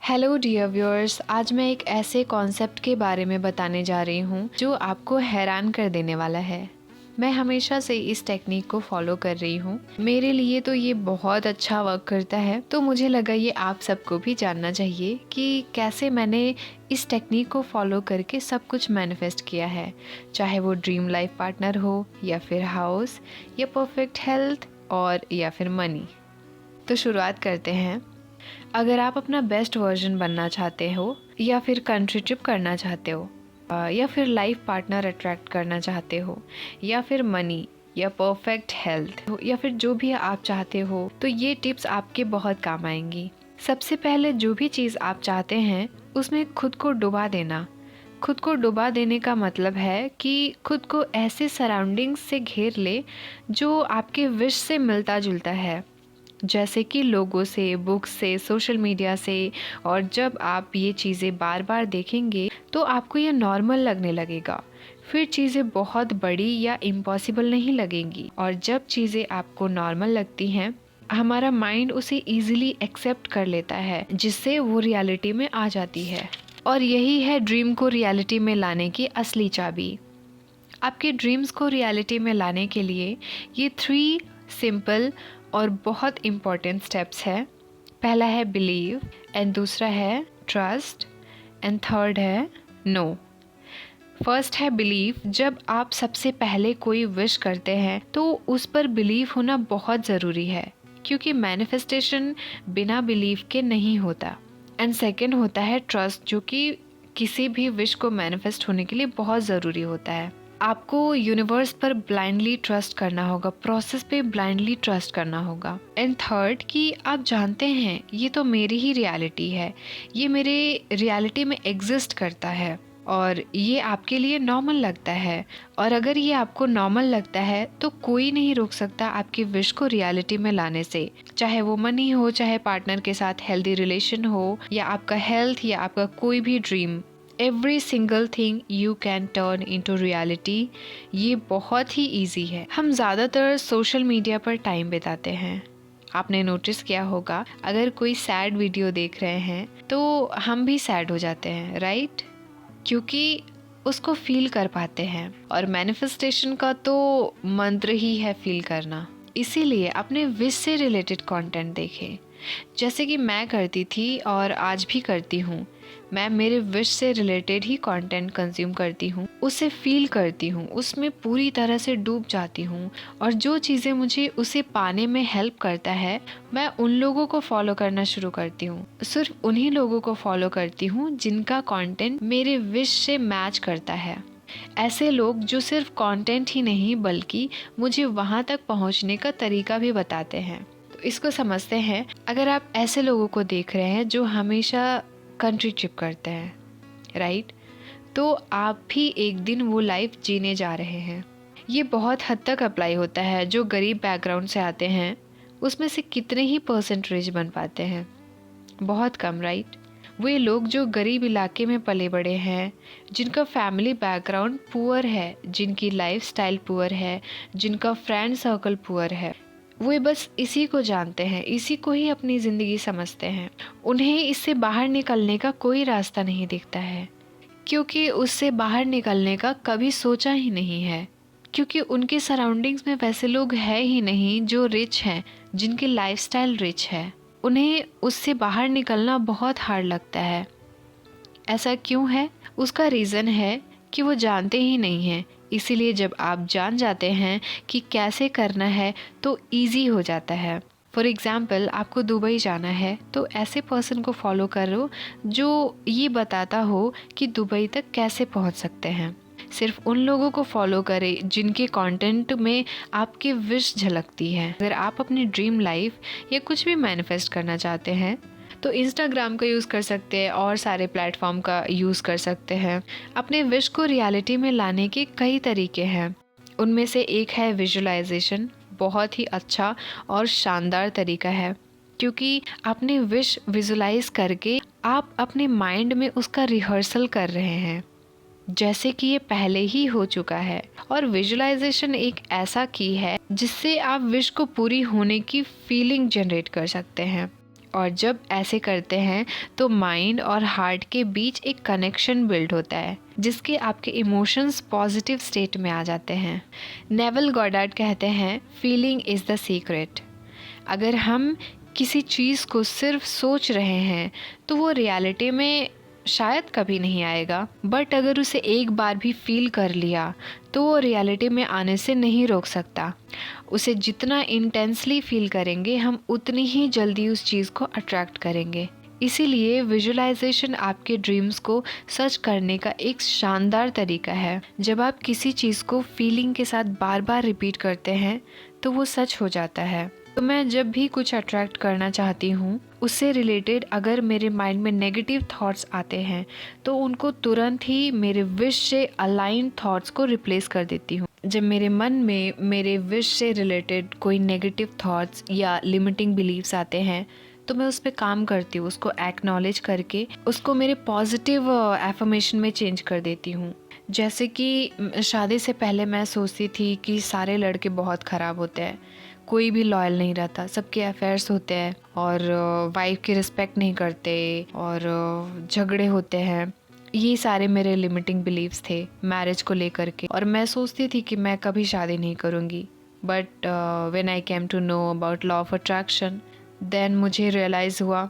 Hello dear viewers, आज मैं एक ऐसे कॉन्सेप्ट के बारे में बताने जा रही हूँ जो आपको हैरान कर देने वाला है। मैं हमेशा से इस टेक्निक को फॉलो कर रही हूँ। मेरे लिए तो ये बहुत अच्छा वर्क करता है, तो मुझे लगा ये आप सबको भी जानना चाहिए कि कैसे मैंने इस टेक्निक को फॉलो करके सब कुछ मैनिफेस्ट किया है, चाहे वो ड्रीम लाइफ पार्टनर हो या फिर हाउस या परफेक्ट हेल्थ और या फिर मनी। तो शुरुआत करते हैं। अगर आप अपना बेस्ट वर्जन बनना चाहते हो या फिर कंट्री ट्रिप करना चाहते हो या फिर लाइफ पार्टनर अट्रैक्ट करना चाहते हो या फिर मनी या परफेक्ट हेल्थ या फिर जो भी आप चाहते हो, तो ये टिप्स आपके बहुत काम आएंगी। सबसे पहले जो भी चीज़ आप चाहते हैं उसमें खुद को डुबा देना। खुद को डुबा देने का मतलब है कि खुद को ऐसे सराउंडिंग्स से घेर ले जो आपके विश से मिलता जुलता है, जैसे कि लोगों से, बुक्स से, सोशल मीडिया से। और जब आप ये चीज़ें बार बार देखेंगे तो आपको ये नॉर्मल लगने लगेगा। फिर चीज़ें बहुत बड़ी या इम्पॉसिबल नहीं लगेंगी, और जब चीज़ें आपको नॉर्मल लगती हैं हमारा माइंड उसे ईजिली एक्सेप्ट कर लेता है, जिससे वो रियलिटी में आ जाती है। और यही है ड्रीम को रियलिटी में लाने की असली चाबी। आपके ड्रीम्स को रियलिटी में लाने के लिए ये 3 सिंपल और बहुत इम्पॉर्टेंट स्टेप्स है। पहला है बिलीव, एंड दूसरा है ट्रस्ट, एंड थर्ड है नो। फर्स्ट है बिलीव। जब आप सबसे पहले कोई विश करते हैं तो उस पर बिलीव होना बहुत ज़रूरी है, क्योंकि मैनिफेस्टेशन बिना बिलीव के नहीं होता। एंड सेकेंड होता है ट्रस्ट, जो कि किसी भी विश को मैनिफेस्ट होने के लिए बहुत ज़रूरी होता है। आपको यूनिवर्स पर ब्लाइंडली ट्रस्ट करना होगा, प्रोसेस पे ब्लाइंडली ट्रस्ट करना होगा। एंड थर्ड कि आप जानते हैं ये तो मेरी ही रियलिटी है, ये मेरे रियलिटी में एग्जिस्ट करता है और ये आपके लिए नॉर्मल लगता है। और अगर ये आपको नॉर्मल लगता है तो कोई नहीं रोक सकता आपकी विश को रियलिटी में लाने से, चाहे वो मनी हो, चाहे पार्टनर के साथ हेल्दी रिलेशन हो, या आपका हेल्थ, या आपका कोई भी dream. Every single thing you can turn into reality. ये बहुत ही ईजी है। हम ज़्यादातर सोशल मीडिया पर टाइम बिताते हैं। आपने नोटिस किया होगा, अगर कोई सैड वीडियो देख रहे हैं तो हम भी सैड हो जाते हैं, राइट? क्योंकि उसको फील कर पाते हैं, और मैनिफेस्टेशन का तो मंत्र ही है फील करना। इसीलिए अपने विश से रिलेटेड कंटेंट देखें, जैसे कि मैं करती थी और आज भी करती हूँ। मैं मेरे विश से रिलेटेड ही कंटेंट कंज्यूम करती हूँ, उसे फील करती हूँ, उसमें पूरी तरह से डूब जाती हूँ, और जो चीज़ें मुझे उसे पाने में हेल्प करता है मैं उन लोगों को फॉलो करना शुरू करती हूँ। सिर्फ उन्हीं लोगों को फॉलो करती हूँ जिनका कंटेंट मेरे विश से मैच करता है। ऐसे लोग जो सिर्फ कंटेंट ही नहीं बल्कि मुझे वहाँ तक पहुँचने का तरीका भी बताते हैं। तो इसको समझते हैं। अगर आप ऐसे लोगों को देख रहे हैं जो हमेशा कंट्री ट्रिप करते हैं, राइट, तो आप भी एक दिन वो लाइफ जीने जा रहे हैं। ये बहुत हद तक अप्लाई होता है। जो गरीब बैकग्राउंड से आते हैं उसमें से कितने ही परसेंटेज बन पाते हैं? बहुत कम, राइट? वे लोग जो गरीब इलाके में पले बड़े हैं, जिनका फैमिली बैकग्राउंड पुअर है, जिनकी लाइफस्टाइल पुअर है, जिनका फ्रेंड सर्कल पुअर है, वे बस इसी को जानते हैं, इसी को ही अपनी ज़िंदगी समझते हैं। उन्हें इससे बाहर निकलने का कोई रास्ता नहीं दिखता है, क्योंकि उससे बाहर निकलने का कभी सोचा ही नहीं है, क्योंकि उनके सराउंडिंग्स में वैसे लोग हैं ही नहीं जो रिच हैं, जिनकी लाइफस्टाइल रिच है। उन्हें उससे बाहर निकलना बहुत हार्ड लगता है। ऐसा क्यों है? उसका रीज़न है कि वो जानते ही नहीं हैं। इसीलिए जब आप जान जाते हैं कि कैसे करना है तो इजी हो जाता है। फॉर एग्ज़ाम्पल, आपको दुबई जाना है तो ऐसे पर्सन को फॉलो करो जो ये बताता हो कि दुबई तक कैसे पहुंच सकते हैं। सिर्फ उन लोगों को फॉलो करें जिनके कंटेंट में आपकी विश झलकती है। अगर आप अपनी ड्रीम लाइफ या कुछ भी मैनिफेस्ट करना चाहते हैं तो इंस्टाग्राम का यूज़ कर सकते हैं और सारे प्लेटफॉर्म का यूज़ कर सकते हैं। अपने विश को रियलिटी में लाने के कई तरीके हैं। उनमें से एक है विजुअलाइजेशन। बहुत ही अच्छा और शानदार तरीका है, क्योंकि अपने विश विजुलाइज करके आप अपने माइंड में उसका रिहर्सल कर रहे हैं, जैसे कि ये पहले ही हो चुका है। और विजुअलाइजेशन एक ऐसा की है जिससे आप विश को पूरी होने की फीलिंग जनरेट कर सकते हैं। और जब ऐसे करते हैं तो माइंड और हार्ट के बीच एक कनेक्शन बिल्ड होता है जिसके आपके इमोशंस पॉजिटिव स्टेट में आ जाते हैं। नेवल गॉडार्ड कहते हैं, फीलिंग इज़ द सीक्रेट। अगर हम किसी चीज़ को सिर्फ सोच रहे हैं तो वो रियलिटी में शायद कभी नहीं आएगा, बट अगर उसे एक बार भी फील कर लिया तो वो रियलिटी में आने से नहीं रोक सकता। उसे जितना इंटेंसली फील करेंगे हम उतनी ही जल्दी उस चीज़ को अट्रैक्ट करेंगे। इसीलिए विजुअलाइजेशन आपके ड्रीम्स को सच करने का एक शानदार तरीका है। जब आप किसी चीज़ को फीलिंग के साथ बार बार रिपीट करते हैं तो वो सच हो जाता है। तो मैं जब भी कुछ अट्रैक्ट करना चाहती हूँ उससे रिलेटेड अगर मेरे माइंड में नेगेटिव थॉट्स आते हैं तो उनको तुरंत ही मेरे विश से अलाइन थॉट्स को रिप्लेस कर देती हूँ। जब मेरे मन में मेरे विश से रिलेटेड कोई नेगेटिव थॉट्स या लिमिटिंग बिलीव्स आते हैं तो मैं उस पर काम करती हूँ, उसको एक्नॉलेज करके उसको मेरे पॉजिटिव एफर्मेशन में चेंज कर देती हूँ। जैसे कि शादी से पहले मैं सोचती थी कि सारे लड़के बहुत ख़राब होते हैं, कोई भी लॉयल नहीं रहता, सबके अफेयर्स होते हैं और वाइफ की रिस्पेक्ट नहीं करते और झगड़े होते हैं। ये सारे मेरे लिमिटिंग बिलीव्स थे मैरिज को लेकर के, और मैं सोचती थी कि मैं कभी शादी नहीं करूँगी। But when I came to know about law of attraction then मुझे रियलाइज़ हुआ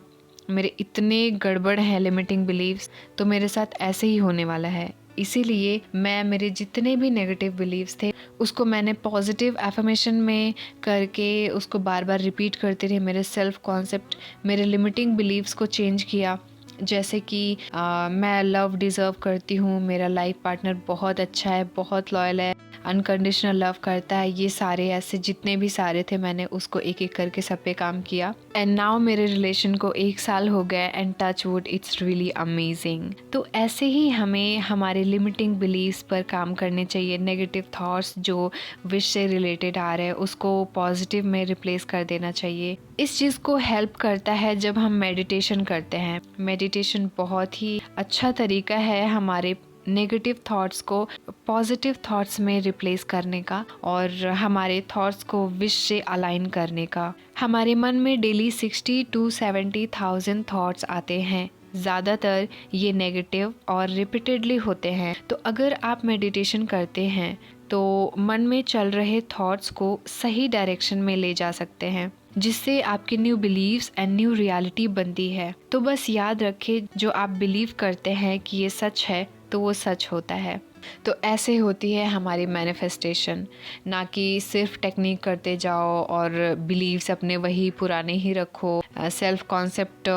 मेरे इतने गड़बड़ हैं लिमिटिंग बिलीव्स, तो मेरे साथ ऐसे ही होने वाला है। इसीलिए मैं मेरे जितने भी नेगेटिव बिलीव्स थे उसको मैंने पॉजिटिव एफर्मेशन में करके उसको बार बार रिपीट करते रहे। मेरे सेल्फ कॉन्सेप्ट, मेरे लिमिटिंग बिलीव्स को चेंज किया। जैसे कि मैं लव डिज़र्व करती हूँ, मेरा लाइफ पार्टनर बहुत अच्छा है, बहुत लॉयल है, अनकंडीशनल लव करता है। ये सारे ऐसे जितने भी सारे थे मैंने उसको एक एक करके सब पे काम किया। एंड नाउ मेरे रिलेशन को 1 साल हो गया and touch wood it's really amazing. तो ऐसे ही हमें हमारे लिमिटिंग बिलीव्स पर काम करने चाहिए। नेगेटिव थॉट्स जो विश से रिलेटेड आ रहे हैं उसको पॉजिटिव में रिप्लेस कर देना चाहिए। इस चीज़ को हेल्प करता है जब हम मेडिटेशन करते हैं। मेडिटेशन बहुत ही अच्छा तरीका है हमारे नेगेटिव थॉट्स को पॉजिटिव थॉट्स में रिप्लेस करने का और हमारे थॉट्स को विश से अलाइन करने का। हमारे मन में डेली 60 to 70,000 थॉट्स आते हैं। ज़्यादातर ये नेगेटिव और रिपीटेडली होते हैं। तो अगर आप मेडिटेशन करते हैं तो मन में चल रहे थॉट्स को सही डायरेक्शन में ले जा सकते हैं, जिससे आपकी new beliefs and new reality बनती है। तो बस याद रखें, जो आप बिलीव करते हैं कि ये सच है तो वो सच होता है। तो ऐसे होती है हमारी मैनिफेस्टेशन, ना कि सिर्फ टेक्निक करते जाओ और बिलीव्स अपने वही पुराने ही रखो, सेल्फ कॉन्सेप्ट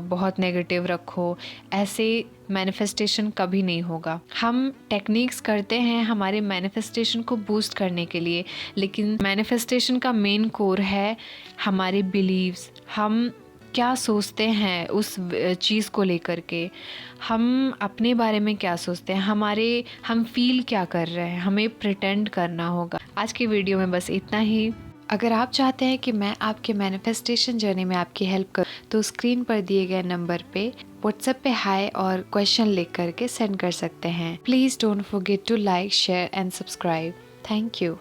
बहुत नेगेटिव रखो। ऐसे मैनिफेस्टेशन कभी नहीं होगा। हम टेक्निक्स करते हैं हमारे मैनिफेस्टेशन को बूस्ट करने के लिए, लेकिन मैनिफेस्टेशन का मेन कोर है हमारे बिलीव्स। हम क्या सोचते हैं उस चीज़ को लेकर के, हम अपने बारे में क्या सोचते हैं, हम फील क्या कर रहे हैं, हमें प्रिटेंड करना होगा। आज की वीडियो में बस इतना ही। अगर आप चाहते हैं कि मैं आपके मैनिफेस्टेशन जर्नी में आपकी हेल्प करूं तो स्क्रीन पर दिए गए नंबर पे व्हाट्सएप पे हाय और क्वेश्चन लिख करके सेंड कर सकते हैं। Please don't forget to like, share and subscribe. Thank you.